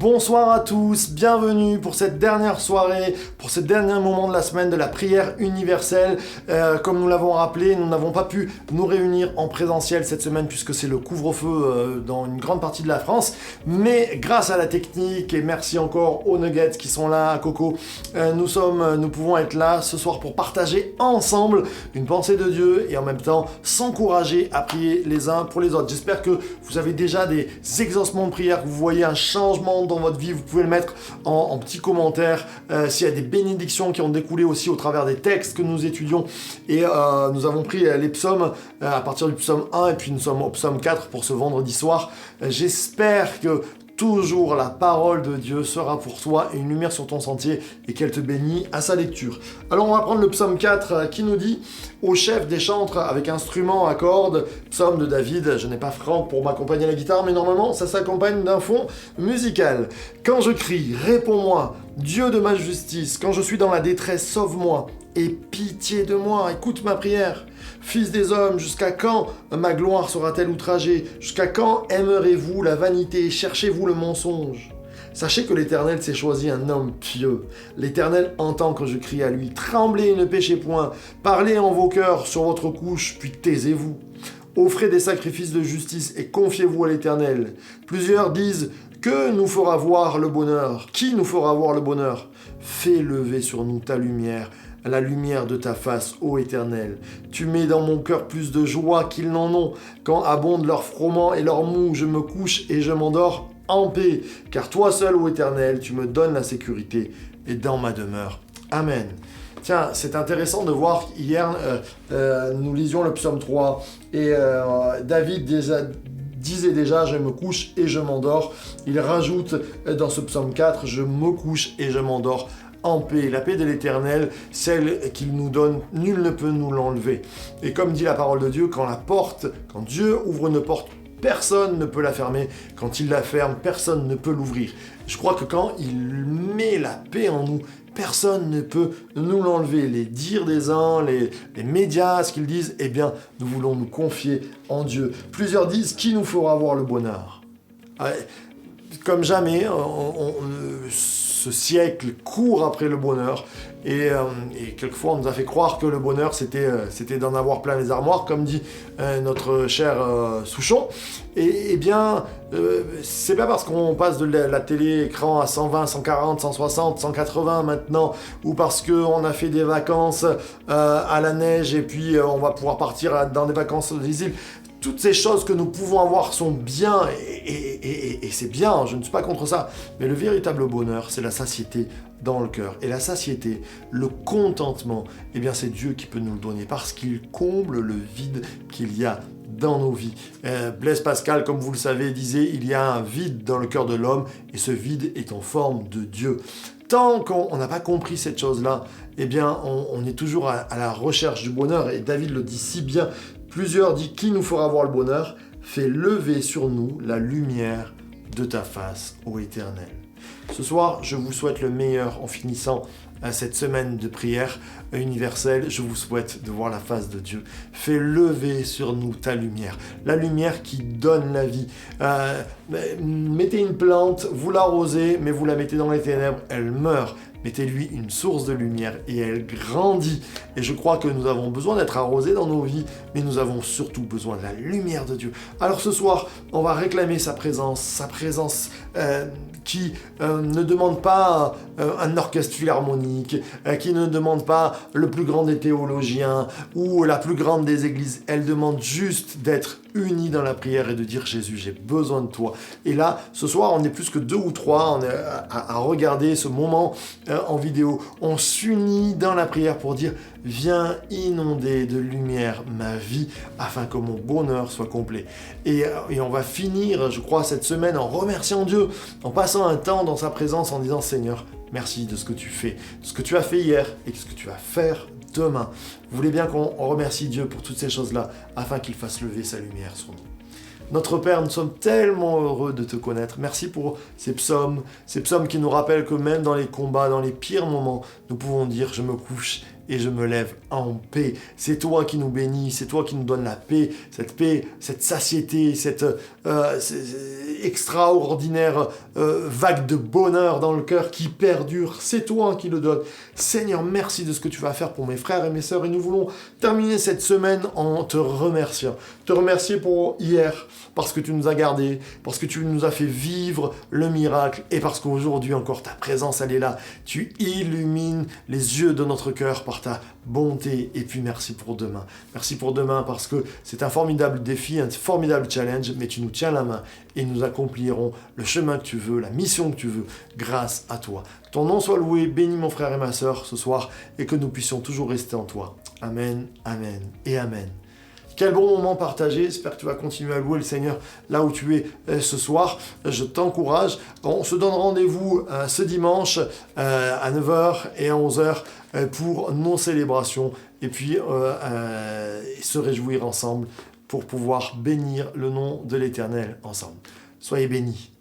Bonsoir à tous, bienvenue pour cette dernière soirée, pour ce dernier moment de la semaine de la prière universelle. Comme nous l'avons rappelé, nous n'avons pas pu nous réunir en présentiel cette semaine puisque c'est le couvre-feu dans une grande partie de la France. Mais grâce à la technique, et merci encore aux Nuggets qui sont là, à Coco, nous pouvons être là ce soir pour partager ensemble une pensée de Dieu et en même temps s'encourager à prier les uns pour les autres. J'espère que vous avez déjà des exaucements de prière, que vous voyez un changement dans votre vie, vous pouvez le mettre en petits commentaires. S'il y a des bénédictions qui ont découlé aussi au travers des textes que nous étudions, et nous avons pris les psaumes à partir du psaume 1 et puis nous sommes au psaume 4 pour ce vendredi soir. J'espère que toujours la parole de Dieu sera pour toi une lumière sur ton sentier et qu'elle te bénit à sa lecture. Alors on va prendre le psaume 4 qui nous dit « Au chef des chantres avec instrument à cordes », psaume de David. Je n'ai pas Franck pour m'accompagner à la guitare, mais normalement ça s'accompagne d'un fond musical. « Quand je crie, réponds-moi, Dieu de ma justice, quand je suis dans la détresse, sauve-moi. Aie pitié de moi, écoute ma prière. Fils des hommes, jusqu'à quand ma gloire sera-t-elle outragée? Jusqu'à quand aimerez-vous la vanité? Cherchez-vous le mensonge? Sachez que l'Éternel s'est choisi un homme pieux. L'Éternel entend quand je crie à lui. Tremblez et ne péchez point. Parlez en vos cœurs sur votre couche, puis taisez-vous. Offrez des sacrifices de justice et confiez-vous à l'Éternel. Plusieurs disent « Que nous fera voir le bonheur? Qui nous fera voir le bonheur? Fais lever sur nous ta lumière. La lumière de ta face, ô Éternel. Tu mets dans mon cœur plus de joie qu'ils n'en ont. Quand abondent leurs froment et leurs mou, je me couche et je m'endors en paix. Car toi seul, ô Éternel, tu me donnes la sécurité et dans ma demeure. Amen. Tiens, c'est intéressant de voir qu'hier, nous lisions le psaume 3 et David disait déjà « je me couche et je m'endors ». Il rajoute dans ce psaume 4 « je me couche et je m'endors ». En paix, la paix de l'Éternel, celle qu'il nous donne, nul ne peut nous l'enlever. Et comme dit la parole de Dieu, quand Dieu ouvre une porte, personne ne peut la fermer. Quand il la ferme, personne ne peut l'ouvrir. Je crois que quand il met la paix en nous, personne ne peut nous l'enlever. Les dires des uns, les médias, ce qu'ils disent, eh bien, nous voulons nous confier en Dieu. Plusieurs disent, qui nous fera voir le bonheur? Comme jamais, ce siècle court après le bonheur et quelquefois on nous a fait croire que le bonheur c'était d'en avoir plein les armoires, comme dit notre cher Souchon. Et bien c'est pas parce qu'on passe de la télé-écran à 120, 140, 160, 180 maintenant, ou parce qu'on a fait des vacances à la neige et puis on va pouvoir partir dans des vacances des îles. Toutes ces choses que nous pouvons avoir sont bien et c'est bien, je ne suis pas contre ça. Mais le véritable bonheur, c'est la satiété dans le cœur. Et la satiété, le contentement, eh bien c'est Dieu qui peut nous le donner parce qu'il comble le vide qu'il y a dans nos vies. Blaise Pascal, comme vous le savez, disait « Il y a un vide dans le cœur de l'homme et ce vide est en forme de Dieu ». Tant qu'on n'a pas compris cette chose-là, eh bien on est toujours à la recherche du bonheur. Et David le dit si bien. Plusieurs disent « Qui nous fera voir le bonheur? Fais lever sur nous la lumière de ta face, ô Éternel. » Ce soir, je vous souhaite le meilleur en finissant cette semaine de prière universelle. Je vous souhaite de voir la face de Dieu. Fais lever sur nous ta lumière, la lumière qui donne la vie. Mettez une plante, vous l'arrosez, mais vous la mettez dans les ténèbres, elle meurt. Mettez-lui une source de lumière et elle grandit. Et je crois que nous avons besoin d'être arrosés dans nos vies, mais nous avons surtout besoin de la lumière de Dieu. Alors ce soir, on va réclamer sa présence qui ne demande pas un orchestre philharmonique, qui ne demande pas le plus grand des théologiens ou la plus grande des églises. Elle demande juste d'être unis dans la prière et de dire « Jésus, j'ai besoin de toi ». Et là, ce soir, on est plus que 2 ou 3 à regarder ce moment en vidéo. On s'unit dans la prière pour dire « Viens inonder de lumière ma vie afin que mon bonheur soit complet ». Et on va finir, je crois, cette semaine en remerciant Dieu, en passant un temps dans sa présence en disant « Seigneur, merci de ce que tu fais, de ce que tu as fait hier et de ce que tu vas faire demain. » Vous voulez bien qu'on remercie Dieu pour toutes ces choses-là afin qu'il fasse lever sa lumière sur nous. Notre Père, nous sommes tellement heureux de te connaître. Merci pour ces psaumes qui nous rappellent que même dans les combats, dans les pires moments, nous pouvons dire « Je me couche et je me lève en paix. C'est toi qui nous bénis, c'est toi qui nous donnes la paix, cette satiété, cette extraordinaire vague de bonheur dans le cœur qui perdure. C'est toi qui le donnes. Seigneur, merci de ce que tu vas faire pour mes frères et mes sœurs, et nous voulons terminer cette semaine en te remerciant. Te remercier pour hier, parce que tu nous as gardés, parce que tu nous as fait vivre le miracle, et parce qu'aujourd'hui encore ta présence elle est là. Tu illumines les yeux de notre cœur par ta bonté, et puis merci pour demain. Merci pour demain parce que c'est un formidable défi, un formidable challenge, mais tu nous tiens la main et nous accomplirons le chemin que tu veux, la mission que tu veux, grâce à toi. Ton nom soit loué, bénis mon frère et ma sœur ce soir, et que nous puissions toujours rester en toi. Amen, amen et amen. Quel bon moment partagé, j'espère que tu vas continuer à louer le Seigneur là où tu es ce soir. Je t'encourage. On se donne rendez-vous ce dimanche à 9h et à 11h pour nos célébrations et puis se réjouir ensemble pour pouvoir bénir le nom de l'Éternel ensemble. Soyez bénis.